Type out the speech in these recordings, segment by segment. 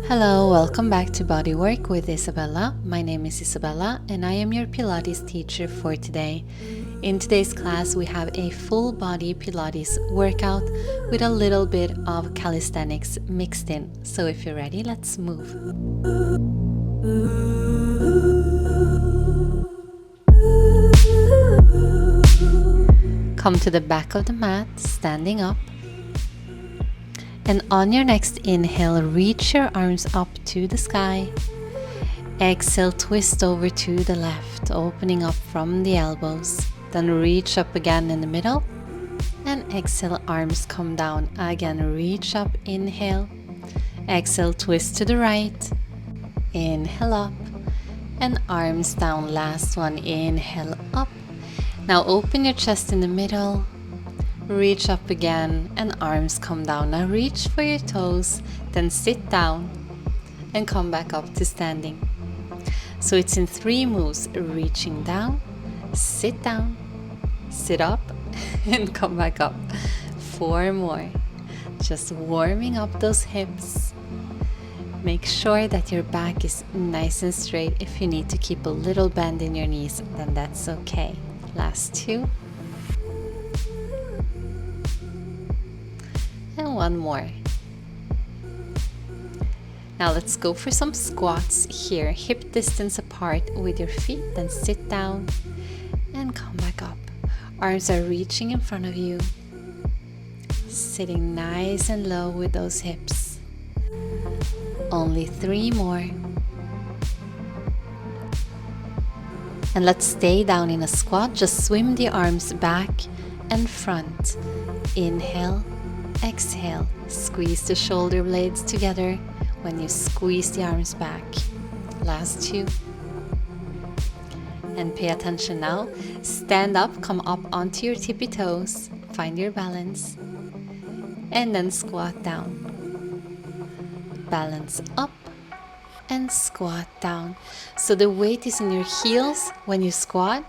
Hello, welcome back to Bodywork with Isabella. My name is Isabella and I am your Pilates teacher for today. In today's class, we have a full body Pilates workout with a little bit of calisthenics mixed in. So if you're ready, let's move. Come to the back of the mat, standing up. And on your next inhale, reach your arms up to the sky. Exhale, twist over to the left, opening up from the elbows. Then reach up again in the middle. And exhale, arms come down. Again, reach up, inhale. Exhale, twist to the right. Inhale up. And arms down. Last one, inhale up. Now open your chest in the middle. Reach up again and arms come down. Now reach for your toes, then sit down and come back up to standing. So it's in 3 moves: reaching down, sit up and come back up. 4 more. Just warming up those hips. Make sure that your back is nice and straight. If you need to keep a little bend in your knees, then that's okay. Last 2. And 1 more. Now let's go for some squats here, hip distance apart with your feet, then sit down and come back up. Arms are reaching in front of you, sitting nice and low with those hips. Only 3 more. And let's stay down in a squat. Just swim the arms back and front. Inhale. Exhale, squeeze the shoulder blades together when you squeeze the arms back. Last 2. And pay attention now. Stand up, come up onto your tippy toes, find your balance, and then squat down. Balance up and squat down. So the weight is in your heels when you squat,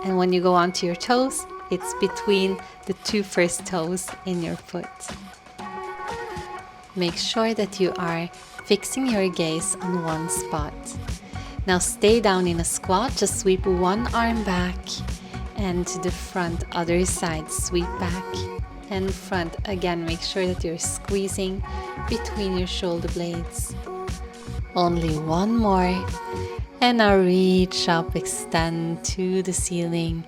and when you go onto your toes, it's between the 2 first toes in your foot. Make sure that you are fixing your gaze on one spot. Now stay down in a squat. Just sweep one arm back and to the front, other side. Sweep back and front. Again, make sure that you're squeezing between your shoulder blades. Only 1 more. And now reach up, extend to the ceiling.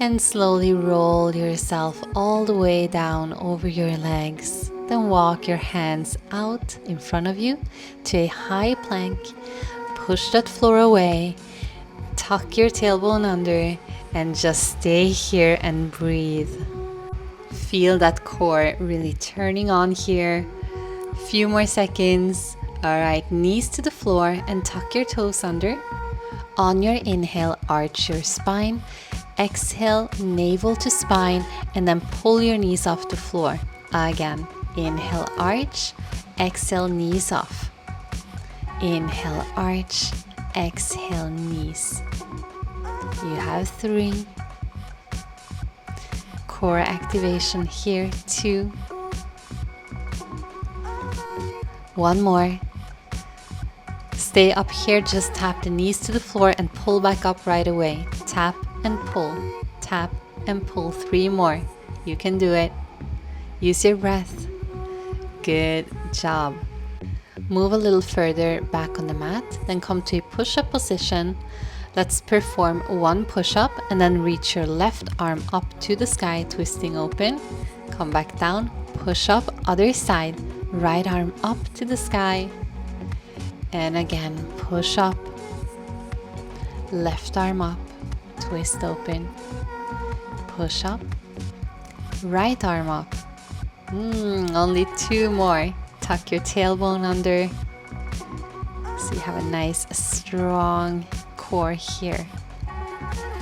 And slowly roll yourself all the way down over your legs. Then walk your hands out in front of you to a high plank. Push that floor away. Tuck your tailbone under and just stay here and breathe. Feel that core really turning on here. Few more seconds. Alright, knees to the floor and tuck your toes under. On your inhale, arch your spine. Exhale, navel to spine, and then pull your knees off the floor. Again, inhale, arch, exhale, knees off. Inhale, arch, exhale, knees. You have 3. Core activation here, 2. 1 more. Stay up here, just tap the knees to the floor and pull back up right away. Tap and pull, tap and pull. 3 more. You can do it. Use your breath. Good job. Move a little further back on the mat, then come to a push-up position. Let's perform 1 push-up and then reach your left arm up to the sky, twisting open. Come back down, push up, other side, right arm up to the sky. And again, push up, left arm up, twist open, push up, right arm up. Only 2 more. Tuck your tailbone under. So you have a nice, strong core here.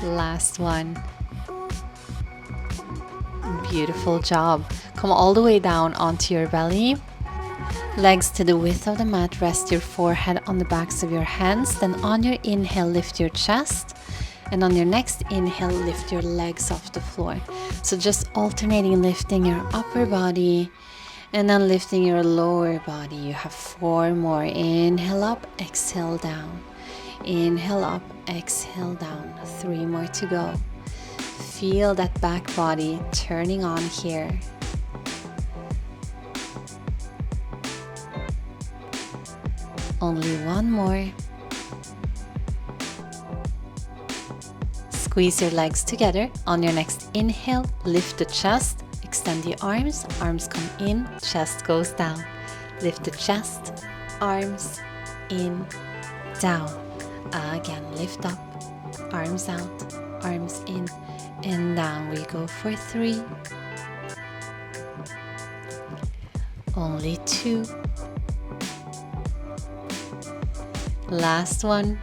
Last one. Beautiful job. Come all the way down onto your belly. Legs to the width of the mat. Rest your forehead on the backs of your hands. Then on your inhale, lift your chest. And on your next inhale, lift your legs off the floor. So just alternating lifting your upper body And then lifting your lower body. You have 4 more. Inhale up, exhale down. Inhale up, exhale down. 3 more to go. Feel that back body turning on here. Only 1 more. Squeeze your legs together. On your next inhale, lift the chest. Extend the arms. Arms come in, chest goes down. Lift the chest, arms in, down. Again, lift up, arms out, arms in, and down. We go for 3. Only 2. Last one.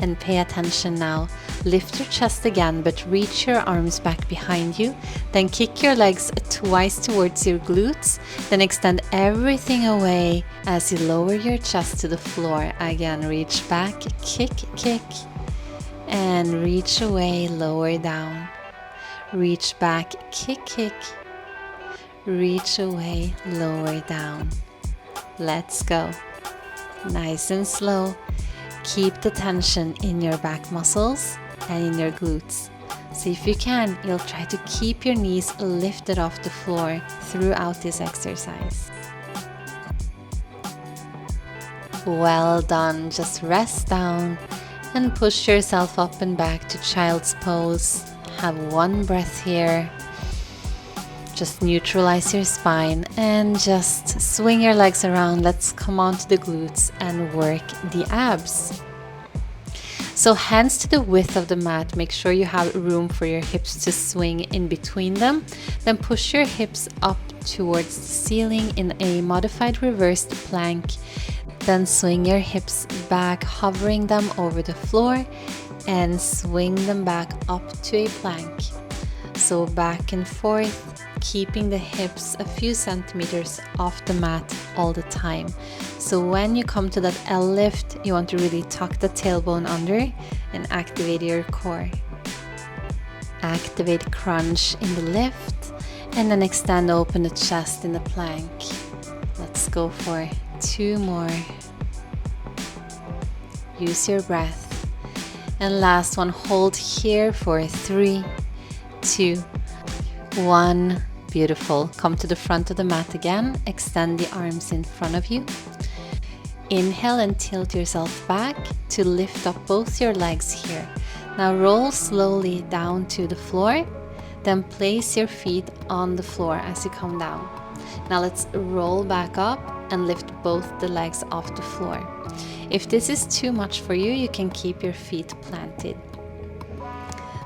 And pay attention now. Lift your chest again, but reach your arms back behind you. Then kick your legs twice towards your glutes. Then extend everything away as you lower your chest to the floor. Again, reach back, kick, kick, and reach away, lower down. Reach back, kick, kick, reach away, lower down. Let's go. Nice and slow. Keep the tension in your back muscles and in your glutes. So if you can, you'll try to keep your knees lifted off the floor throughout this exercise. Well done. Just rest down and push yourself up and back to child's pose. Have 1 breath here. Just neutralize your spine and just swing your legs around. Let's come onto the glutes and work the abs. So hands to the width of the mat. Make sure you have room for your hips to swing in between them. Then push your hips up towards the ceiling in a modified reversed plank. Then swing your hips back, hovering them over the floor, and swing them back up to a plank. So back and forth, keeping the hips a few centimeters off the mat all the time. So when you come to that L lift, you want to really tuck the tailbone under and activate your core. Activate crunch in the lift, and then extend open the chest in the plank. Let's go for 2 more. Use your breath. And last one, hold here for 3, 2, 1. Beautiful. Come to the front of the mat again. Extend the arms in front of you. Inhale and tilt yourself back to lift up both your legs here. Now roll slowly down to the floor. Then place your feet on the floor as you come down. Now let's roll back up and lift both the legs off the floor. If this is too much for you, you can keep your feet planted.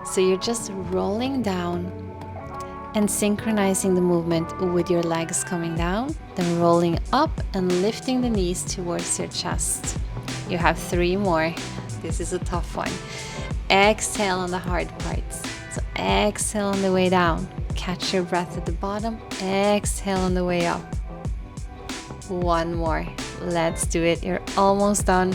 So you're just rolling down and synchronizing the movement with your legs coming down, then rolling up and lifting the knees towards your chest. You have 3 more. This is a tough one. Exhale on the hard parts. So exhale on the way down. Catch your breath at the bottom. Exhale on the way up. 1 more. Let's do it. You're almost done.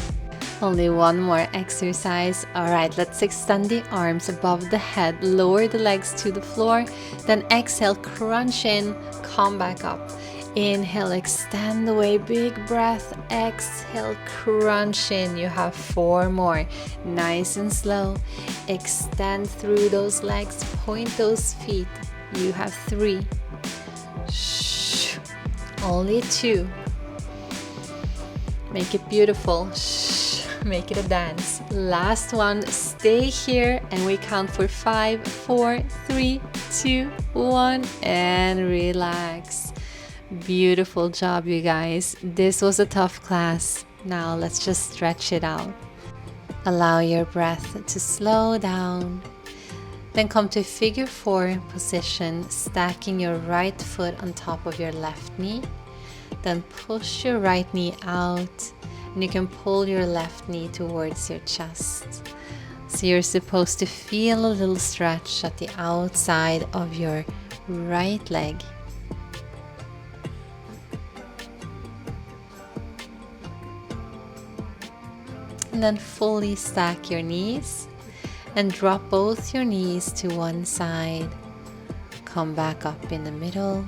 Only 1 more exercise. All right, let's extend the arms above the head, lower the legs to the floor, then exhale, crunch in, come back up. Inhale, extend away, big breath. Exhale, crunch in. You have 4 more. Nice and slow. Extend through those legs, point those feet. You have 3. Shh. Only 2. Make it beautiful. Shh. Make it a dance. Last one. Stay here and we count for 5, 4, 3, 2, 1, and relax. Beautiful job, you guys. This was a tough class. Now let's just stretch it out. Allow your breath to slow down. Then come to figure 4 position, stacking your right foot on top of your left knee. Then push your right knee out. And you can pull your left knee towards your chest. So you're supposed to feel a little stretch at the outside of your right leg. And then fully stack your knees and drop both your knees to one side. come back up in the middle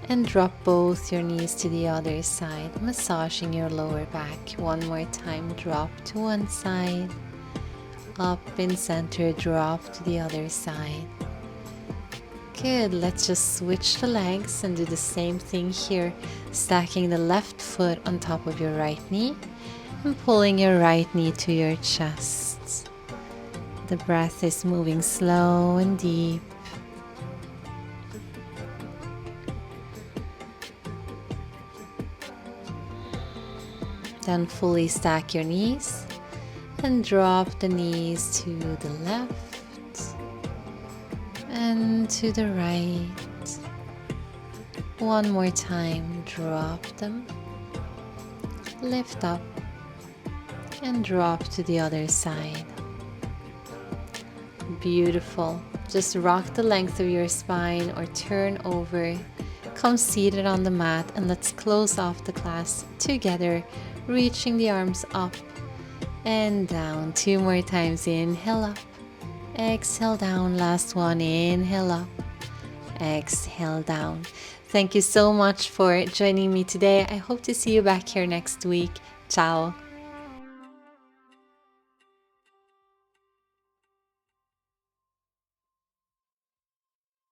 and drop both your knees to the other side, massaging your lower back. One more time, drop to one side, up in center, drop to the other side. Good, let's just switch the legs and do the same thing here, stacking the left foot on top of your right knee and pulling your right knee to your chest. The breath is moving slow and deep. Then fully stack your knees and drop the knees to the left and to the right. One more time, drop them, lift up and drop to the other side. Beautiful. Just rock the length of your spine or turn over. Come seated on the mat and let's close off the class together, reaching the arms up and down. 2 more times. Inhale up, exhale down. Last one. Inhale up, exhale down. Thank you so much for joining me today. I hope to see you back here next week. Ciao.